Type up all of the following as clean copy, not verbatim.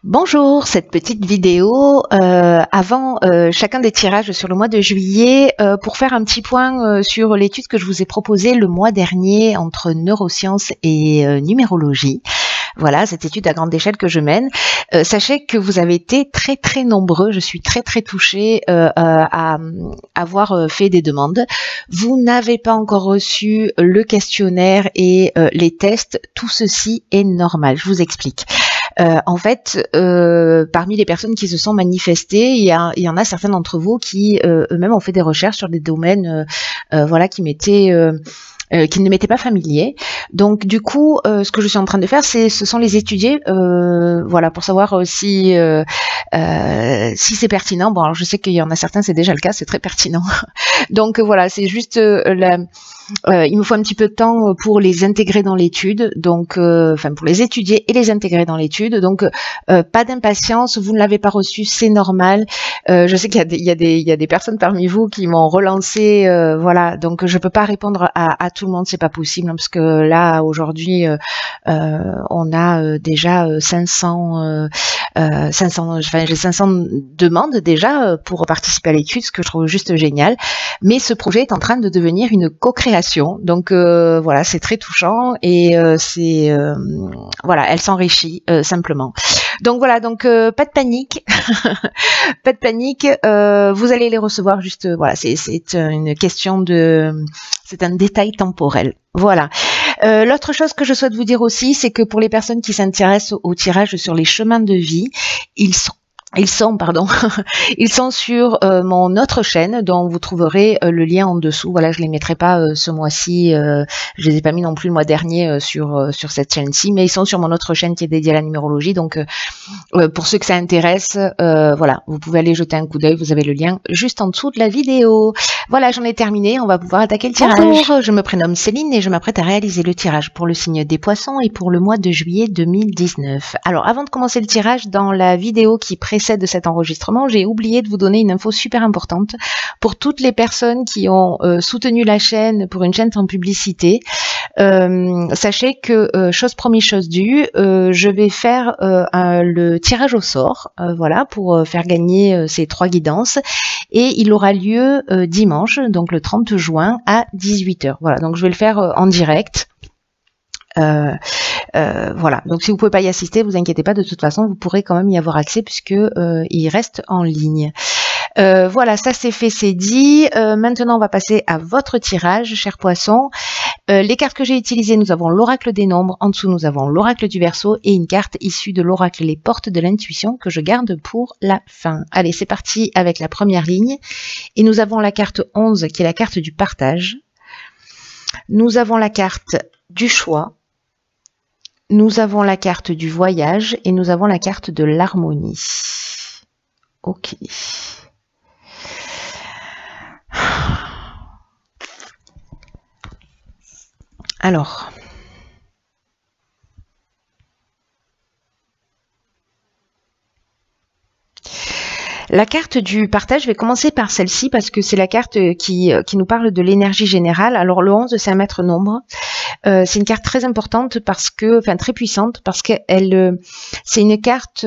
Bonjour, cette petite vidéo avant chacun des tirages sur le mois de juillet pour faire un petit point sur l'étude que je vous ai proposée le mois dernier entre neurosciences et numérologie. Voilà, cette étude à grande échelle que je mène. Sachez que vous avez été très nombreux, je suis très touchée à avoir fait des demandes. Vous n'avez pas encore reçu le questionnaire et les tests, tout ceci est normal, je vous explique. En fait, parmi les personnes qui se sont manifestées, il y en a certains d'entre vous qui eux-mêmes ont fait des recherches sur des domaines voilà, qui ne m'étaient pas familiers. Donc du coup, ce que je suis en train de faire, ce sont les étudier, voilà, pour savoir si c'est pertinent. Bon, alors je sais qu'il y en a certains, c'est déjà le cas, c'est très pertinent. Donc voilà, c'est juste il me faut un petit peu de temps pour les intégrer dans l'étude, donc enfin pour les étudier et les intégrer dans l'étude. Donc pas d'impatience, vous ne l'avez pas reçu, c'est normal. Je sais qu'il y a des personnes parmi vous qui m'ont relancé, voilà. Donc je peux pas répondre à tout le monde, c'est pas possible, hein, parce que là aujourd'hui on a déjà 500 j'ai 500 demandes déjà pour participer à l'étude, ce que je trouve juste génial. Mais ce projet est en train de devenir une co-création, donc voilà, c'est très touchant et voilà, elle s'enrichit simplement. Donc voilà, donc pas de panique, pas de panique. Vous allez les recevoir juste, voilà, c'est une question c'est un détail temporel. Voilà. L'autre chose que je souhaite vous dire aussi, c'est que pour les personnes qui s'intéressent au tirage sur les chemins de vie, ils sont sur mon autre chaîne dont vous trouverez le lien en dessous. Voilà, je les mettrai pas ce mois-ci, je les ai pas mis non plus le mois dernier sur cette chaîne-ci, mais ils sont sur mon autre chaîne qui est dédiée à la numérologie. Donc pour ceux que ça intéresse, voilà, vous pouvez aller jeter un coup d'œil, vous avez le lien juste en dessous de la vidéo. Voilà, j'en ai terminé, on va pouvoir attaquer le tirage. Bonjour, je me prénomme Céline et je m'apprête à réaliser le tirage pour le signe des poissons et pour le mois de juillet 2019. Alors avant de commencer le tirage, dans la vidéo qui précède de cet enregistrement, j'ai oublié de vous donner une info super importante pour toutes les personnes qui ont soutenu la chaîne pour une chaîne sans publicité. Sachez que chose promise, chose due, je vais faire le tirage au sort, voilà, pour faire gagner ces 3 guidances, et il aura lieu dimanche, donc le 30 juin à 18 h. Voilà, donc je vais le faire en direct. Voilà, donc si vous pouvez pas y assister, vous inquiétez pas, de toute façon vous pourrez quand même y avoir accès puisque il reste en ligne. Voilà, ça c'est fait, c'est dit. Maintenant on va passer à votre tirage, chers poissons. Les cartes que j'ai utilisées, nous avons l'oracle des nombres, en dessous nous avons l'oracle du Verseau et une carte issue de l'oracle les portes de l'intuition que je garde pour la fin. Allez, c'est parti avec la première ligne, et nous avons la carte 11 qui est la carte du partage. Nous avons la carte du choix. Nous avons la carte du voyage et nous avons la carte de l'harmonie. Ok. Alors. La carte du partage, je vais commencer par celle-ci parce que c'est la carte qui nous parle de l'énergie générale. Alors le 11, c'est un maître nombre. C'est une carte très importante parce que, enfin très puissante, parce que c'est une carte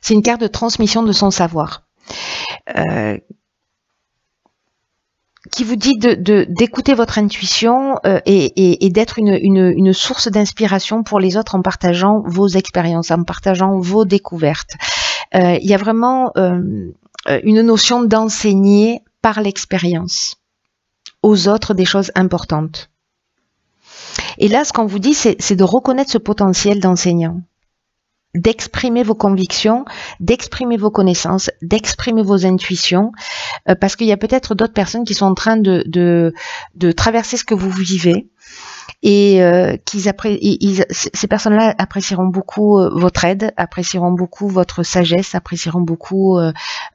c'est une carte de transmission de son savoir. Qui vous dit d'écouter votre intuition et d'être une source d'inspiration pour les autres en partageant vos expériences, en partageant vos découvertes. Il y a vraiment une notion d'enseigner par l'expérience aux autres des choses importantes. Et là, ce qu'on vous dit, c'est de reconnaître ce potentiel d'enseignant, d'exprimer vos convictions, d'exprimer vos connaissances, d'exprimer vos intuitions, parce qu'il y a peut-être d'autres personnes qui sont en train de traverser ce que vous vivez, et ces personnes-là apprécieront beaucoup votre aide, apprécieront beaucoup votre sagesse, apprécieront beaucoup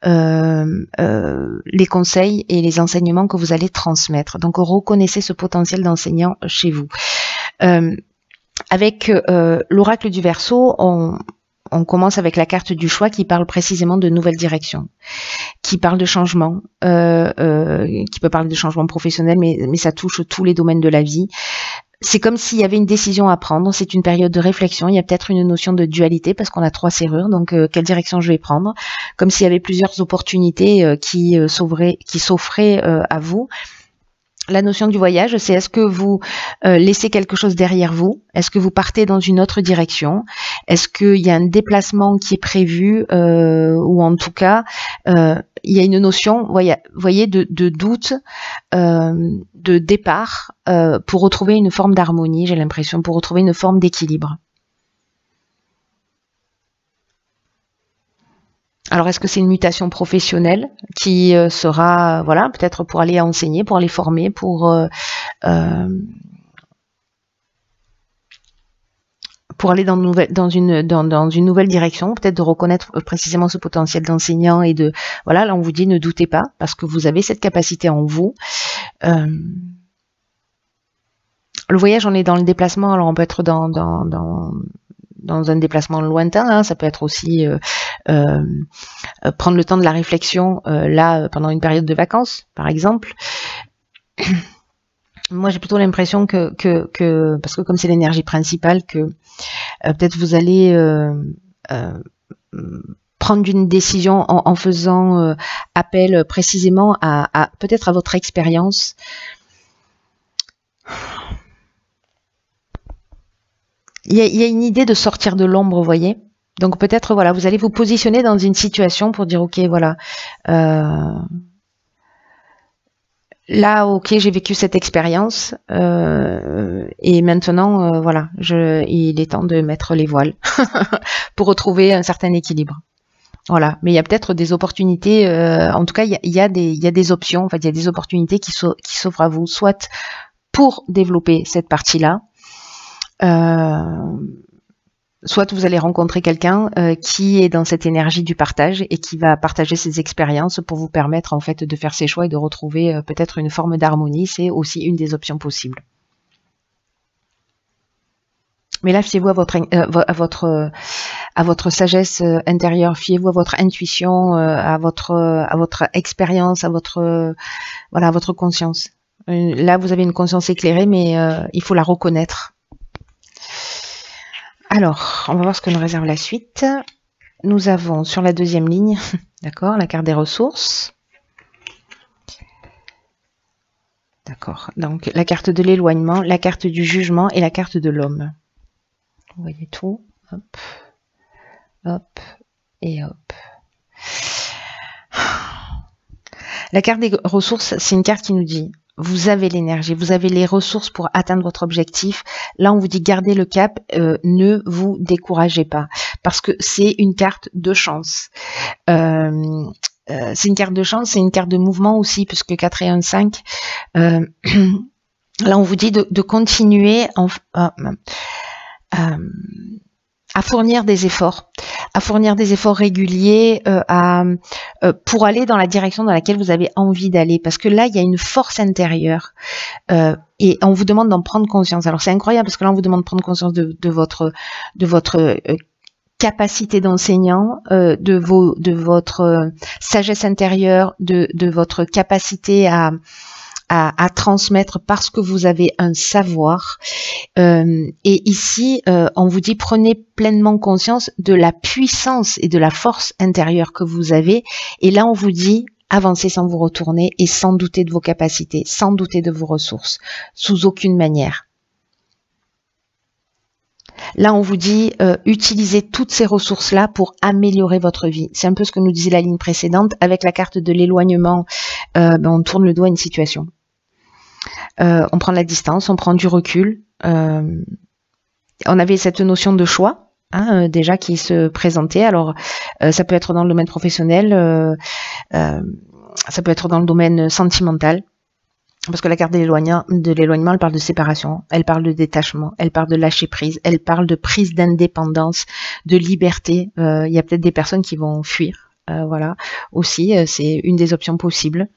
les conseils et les enseignements que vous allez transmettre. Donc reconnaissez ce potentiel d'enseignant chez vous. Avec l'oracle du Verseau, on commence avec la carte du choix qui parle précisément de nouvelles directions, qui parle de changement, qui peut parler de changement professionnel, mais ça touche tous les domaines de la vie. c'est comme s'il y avait une décision à prendre, c'est une période de réflexion, il y a peut-être une notion de dualité parce qu'on a 3 serrures, donc quelle direction je vais prendre, comme s'il y avait plusieurs opportunités qui s'offraient à vous. La notion du voyage, c'est est-ce que vous laissez quelque chose derrière vous? Est-ce que vous partez dans une autre direction? Est-ce qu'il y a un déplacement qui est prévu ou en tout cas, il y a une notion, voyez, de doute, de départ pour retrouver une forme d'harmonie, j'ai l'impression, pour retrouver une forme d'équilibre. Alors, est-ce que c'est une mutation professionnelle qui sera, voilà, peut-être pour aller enseigner, pour aller former, pour aller dans une nouvelle direction, peut-être de reconnaître précisément ce potentiel d'enseignant et de, voilà, là on vous dit ne doutez pas, parce que vous avez cette capacité en vous. Le voyage, on est dans le déplacement, alors on peut être dans un déplacement lointain, hein, ça peut être aussi prendre le temps de la réflexion là pendant une période de vacances, par exemple. Moi, j'ai plutôt l'impression que parce que comme c'est l'énergie principale, que peut-être vous allez prendre une décision en faisant appel précisément à peut-être à votre expérience. Il y a une idée de sortir de l'ombre, vous voyez. Donc peut-être, voilà, vous allez vous positionner dans une situation pour dire, ok, voilà, là, ok, j'ai vécu cette expérience et maintenant, voilà, il est temps de mettre les voiles pour retrouver un certain équilibre. Voilà, mais il y a peut-être des opportunités, en tout cas, il y a des options, en fait, il y a des opportunités qui s'offrent à vous, soit pour développer cette partie-là, soit vous allez rencontrer quelqu'un qui est dans cette énergie du partage et qui va partager ses expériences pour vous permettre en fait de faire ses choix et de retrouver peut-être une forme d'harmonie. C'est aussi une des options possibles. Mais là, fiez-vous à votre sagesse intérieure, fiez-vous à votre intuition, à votre expérience, à votre conscience. Là, vous avez une conscience éclairée, mais il faut la reconnaître. Alors, on va voir ce que nous réserve la suite. Nous avons sur la deuxième ligne, d'accord, la carte des ressources. D'accord, donc la carte de l'éloignement, la carte du jugement et la carte de l'homme. Vous voyez tout, hop, hop et hop. La carte des ressources, c'est une carte qui nous dit vous avez l'énergie, vous avez les ressources pour atteindre votre objectif. Là, on vous dit gardez le cap, ne vous découragez pas, parce que c'est une carte de chance. C'est une carte de chance, c'est une carte de mouvement aussi, puisque 4 et 1, 5. Là, on vous dit de continuer à fournir des efforts réguliers pour aller dans la direction dans laquelle vous avez envie d'aller, parce que là il y a une force intérieure et on vous demande d'en prendre conscience. Alors c'est incroyable parce que là on vous demande de prendre conscience de votre capacité d'enseignant, de votre sagesse intérieure, de votre capacité à transmettre parce que vous avez un savoir. Et ici, on vous dit prenez pleinement conscience de la puissance et de la force intérieure que vous avez. Et là, on vous dit avancez sans vous retourner et sans douter de vos capacités, sans douter de vos ressources, sous aucune manière. Là, on vous dit utilisez toutes ces ressources-là pour améliorer votre vie. C'est un peu ce que nous disait la ligne précédente. Avec la carte de l'éloignement, on tourne le dos à une situation. On prend de la distance, on prend du recul. On avait cette notion de choix déjà qui se présentait. Alors, ça peut être dans le domaine professionnel, ça peut être dans le domaine sentimental. Parce que la carte de l'éloignement, elle parle de séparation, elle parle de détachement, elle parle de lâcher prise, elle parle de prise d'indépendance, de liberté. Il y a peut-être des personnes qui vont fuir. Voilà, aussi, c'est une des options possibles.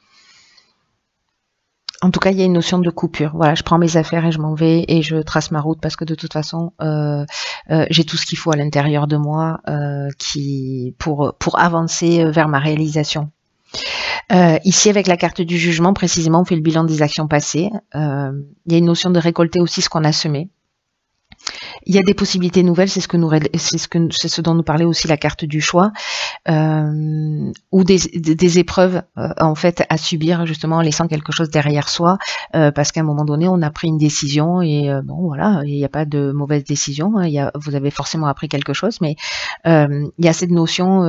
En tout cas, il y a une notion de coupure. Voilà, je prends mes affaires et je m'en vais et je trace ma route parce que de toute façon, j'ai tout ce qu'il faut à l'intérieur de moi pour avancer vers ma réalisation. Ici, avec la carte du jugement, précisément, on fait le bilan des actions passées. Il y a une notion de récolter aussi ce qu'on a semé. Il y a des possibilités nouvelles, c'est ce dont nous parlait aussi la carte du choix, ou des épreuves en fait à subir justement en laissant quelque chose derrière soi, parce qu'à un moment donné on a pris une décision et bon voilà, il n'y a pas de mauvaise décision, hein, vous avez forcément appris quelque chose, mais il y a cette notion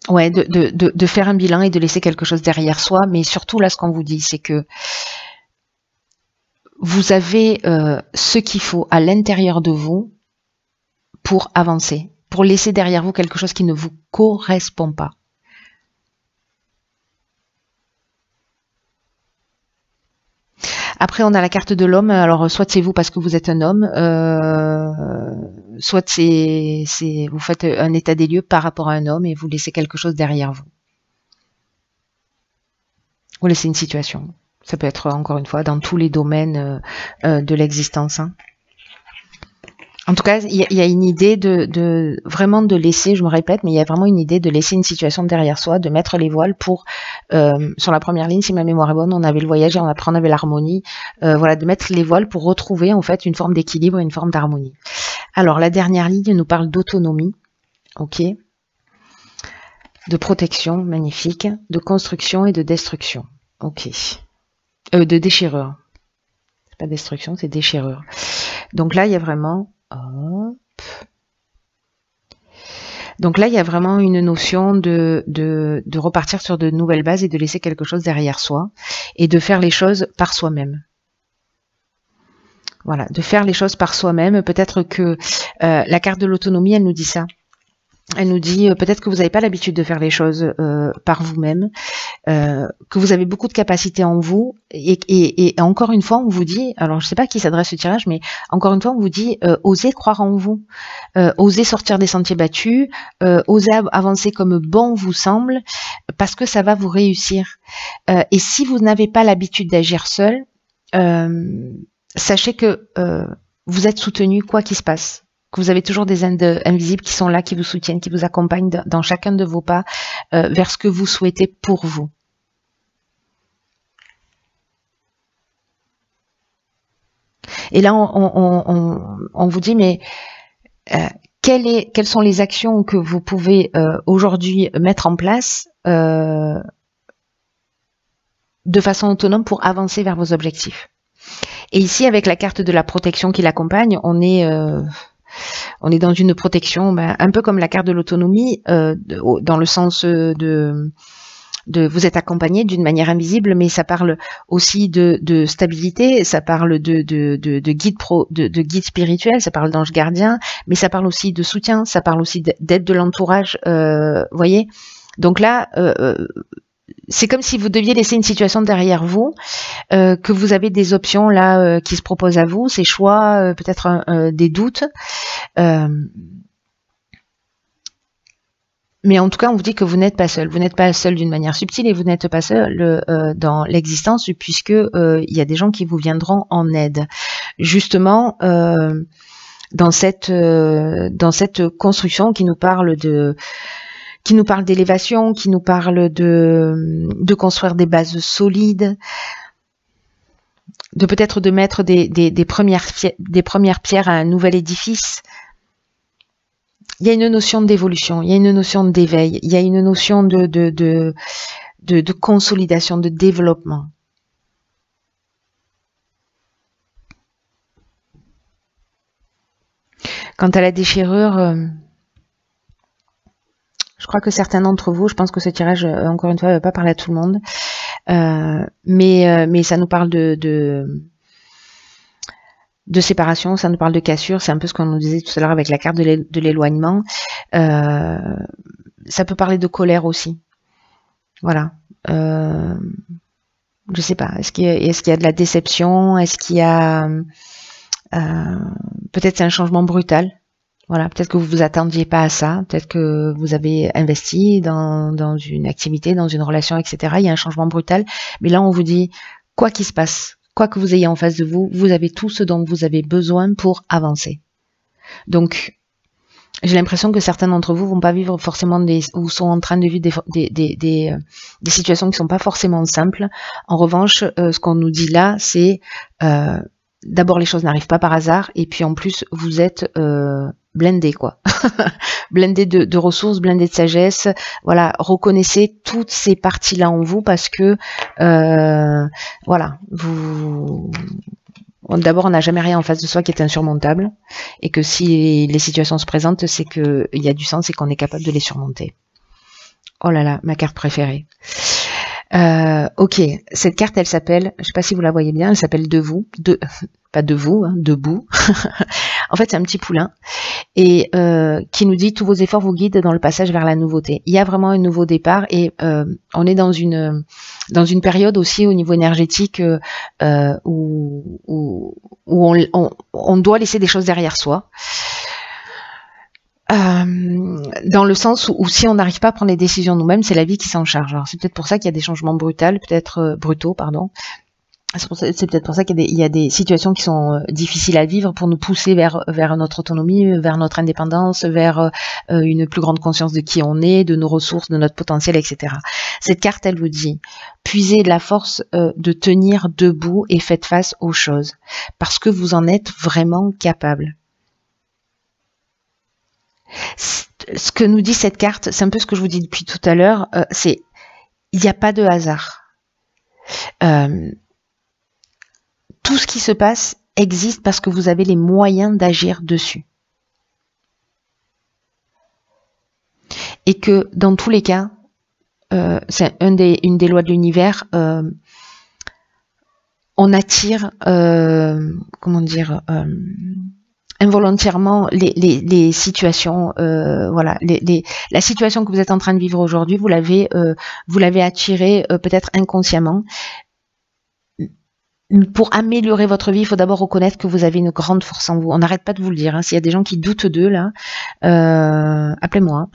ouais, de faire un bilan et de laisser quelque chose derrière soi, mais surtout là ce qu'on vous dit c'est que vous avez ce qu'il faut à l'intérieur de vous pour avancer, pour laisser derrière vous quelque chose qui ne vous correspond pas. Après, on a la carte de l'homme. Alors, soit c'est vous parce que vous êtes un homme, soit vous faites un état des lieux par rapport à un homme et vous laissez quelque chose derrière vous. Vous laissez une situation. Ça peut être, encore une fois, dans tous les domaines de l'existence. Hein. En tout cas, il y a une idée vraiment de laisser, je me répète, mais il y a vraiment une idée de laisser une situation derrière soi, de mettre les voiles pour, sur la première ligne, si ma mémoire est bonne, on avait le voyage et après on avait l'harmonie. Voilà, de mettre les voiles pour retrouver en fait une forme d'équilibre et une forme d'harmonie. Alors, la dernière ligne nous parle d'autonomie, ok, de protection, magnifique, de construction et de destruction, ok. De déchirure. C'est pas destruction, c'est déchirure. Donc là, il y a vraiment... Hop. Donc là, il y a vraiment une notion de repartir sur de nouvelles bases et de laisser quelque chose derrière soi et de faire les choses par soi-même. Voilà, de faire les choses par soi-même. Peut-être que la carte de l'autonomie, elle nous dit ça. Elle nous dit peut-être que vous n'avez pas l'habitude de faire les choses par vous-même, que vous avez beaucoup de capacités en vous, et encore une fois, on vous dit, alors je ne sais pas à qui s'adresse ce tirage, mais encore une fois, on vous dit osez croire en vous, osez sortir des sentiers battus, osez avancer comme bon vous semble, parce que ça va vous réussir. Et si vous n'avez pas l'habitude d'agir seul, sachez que vous êtes soutenu quoi qu'il se passe. Que vous avez toujours des aides invisibles qui sont là, qui vous soutiennent, qui vous accompagnent dans chacun de vos pas vers ce que vous souhaitez pour vous. Et là, on vous dit, mais quelles sont les actions que vous pouvez aujourd'hui mettre en place de façon autonome pour avancer vers vos objectifs. Et ici, avec la carte de la protection qui l'accompagne, on est dans une protection, un peu comme la carte de l'autonomie, dans le sens de vous êtes accompagné d'une manière invisible, mais ça parle aussi de stabilité, ça parle de guide spirituel, ça parle d'ange gardien, mais ça parle aussi de soutien, ça parle aussi d'aide de l'entourage, voyez. Donc là, c'est comme si vous deviez laisser une situation derrière vous, que vous avez des options là qui se proposent à vous, ces choix, peut-être des doutes. Mais en tout cas, on vous dit que vous n'êtes pas seul. Vous n'êtes pas seul d'une manière subtile et vous n'êtes pas seul dans l'existence, puisque il y a des gens qui vous viendront en aide. Justement, dans cette construction qui nous parle d'élévation, qui nous parle de construire des bases solides, de peut-être de mettre des premières pierres à un nouvel édifice. Il y a une notion d'évolution, il y a une notion d'éveil, il y a une notion de consolidation, de développement. Quant à la déchirure, je crois que certains d'entre vous, je pense que ce tirage, encore une fois, ne va pas parler à tout le monde, mais ça nous parle de séparation, ça nous parle de cassure, c'est un peu ce qu'on nous disait tout à l'heure avec la carte de l'éloignement. Ça peut parler de colère aussi. Voilà. Je sais pas, est-ce qu'il y a de la déception, est-ce qu'il y a... peut-être c'est un changement brutal. Voilà, peut-être que vous vous attendiez pas à ça, peut-être que vous avez investi dans une activité, dans une relation, etc. Il y a un changement brutal, mais là on vous dit, quoi qu'il se passe, quoi que vous ayez en face de vous, vous avez tout ce dont vous avez besoin pour avancer. Donc, J'ai l'impression que certains d'entre vous vont pas vivre forcément ou sont en train de vivre des situations qui sont pas forcément simples. En revanche, ce qu'on nous dit là, c'est d'abord les choses n'arrivent pas par hasard, et puis en plus vous êtes blindé, quoi. Blindé de ressources, blindé de sagesse. Voilà, reconnaissez toutes ces parties-là en vous, parce que voilà, d'abord, on n'a jamais rien en face de soi qui est insurmontable, et que si les situations se présentent, c'est qu'il y a du sens et qu'on est capable de les surmonter. Oh là là, ma carte préférée. Ok, cette carte, elle s'appelle, je sais pas si vous la voyez bien, elle s'appelle pas de vous, hein, debout. En fait, c'est un petit poulain, et qui nous dit: tous vos efforts vous guident dans le passage vers la nouveauté. Il y a vraiment un nouveau départ, et on est dans une période aussi au niveau énergétique où on doit laisser des choses derrière soi. Dans le sens où si on n'arrive pas à prendre les décisions nous-mêmes, c'est la vie qui s'en charge. Alors c'est peut-être pour ça qu'il y a des changements brutaux, pardon. C'est peut-être pour ça qu'il y a des situations qui sont difficiles à vivre, pour nous pousser vers notre autonomie, vers notre indépendance, vers une plus grande conscience de qui on est, de nos ressources, de notre potentiel, etc. Cette carte, elle vous dit: puisez la force de tenir debout et faites face aux choses, parce que vous en êtes vraiment capable. Ce que nous dit cette carte, c'est un peu ce que je vous dis depuis tout à l'heure, c'est: il n'y a pas de hasard. Tout ce qui se passe existe parce que vous avez les moyens d'agir dessus. Et que dans tous les cas, c'est une des lois de l'univers, on attire, comment dire, involontairement les situations, voilà, la situation que vous êtes en train de vivre aujourd'hui, vous l'avez attirée peut-être inconsciemment. Pour améliorer votre vie, il faut d'abord reconnaître que vous avez une grande force en vous. On n'arrête pas de vous le dire, hein. S'il y a des gens qui doutent d'eux, là, appelez-moi.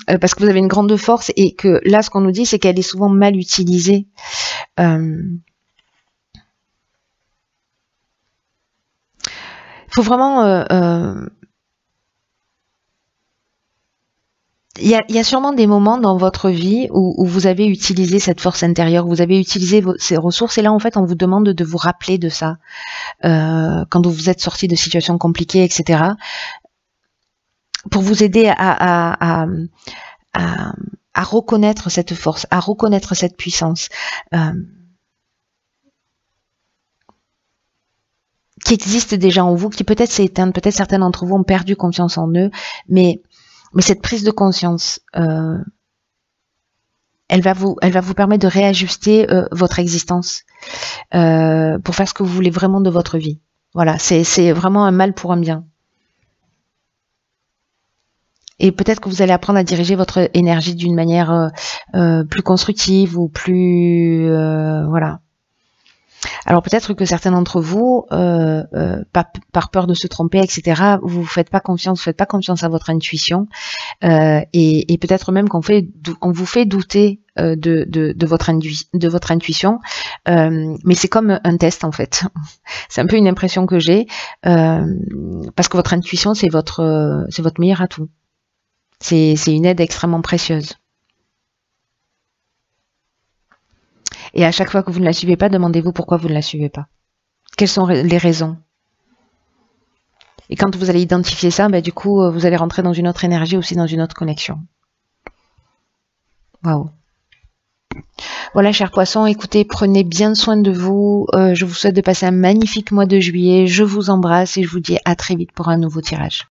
Parce que vous avez une grande force, et que là, ce qu'on nous dit, c'est qu'elle est souvent mal utilisée. Faut vraiment... il y a sûrement des moments dans votre vie où vous avez utilisé cette force intérieure, vous avez utilisé ces ressources, et là en fait on vous demande de vous rappeler de ça, quand vous êtes sorti de situations compliquées, etc., pour vous aider à reconnaître cette force, à reconnaître cette puissance qui existe déjà en vous, qui peut-être s'est éteinte, peut-être certains d'entre vous ont perdu confiance en eux, mais cette prise de conscience, elle va vous permettre de réajuster votre existence pour faire ce que vous voulez vraiment de votre vie. Voilà, c'est vraiment un mal pour un bien. Et peut-être que vous allez apprendre à diriger votre énergie d'une manière plus constructive, ou plus... voilà. Alors peut-être que certains d'entre vous, par peur de se tromper, etc., vous faites pas confiance à votre intuition, et peut-être même qu'on vous fait douter de votre intuition, mais c'est comme un test en fait. C'est un peu une impression que j'ai, parce que votre intuition, c'est votre meilleur atout. C'est une aide extrêmement précieuse. Et à chaque fois que vous ne la suivez pas, demandez-vous pourquoi vous ne la suivez pas. Quelles sont les raisons? Et quand vous allez identifier ça, du coup, vous allez rentrer dans une autre énergie, aussi dans une autre connexion. Waouh. Voilà, chers poissons, écoutez, prenez bien soin de vous. Je vous souhaite de passer un magnifique mois de juillet. Je vous embrasse et je vous dis à très vite pour un nouveau tirage.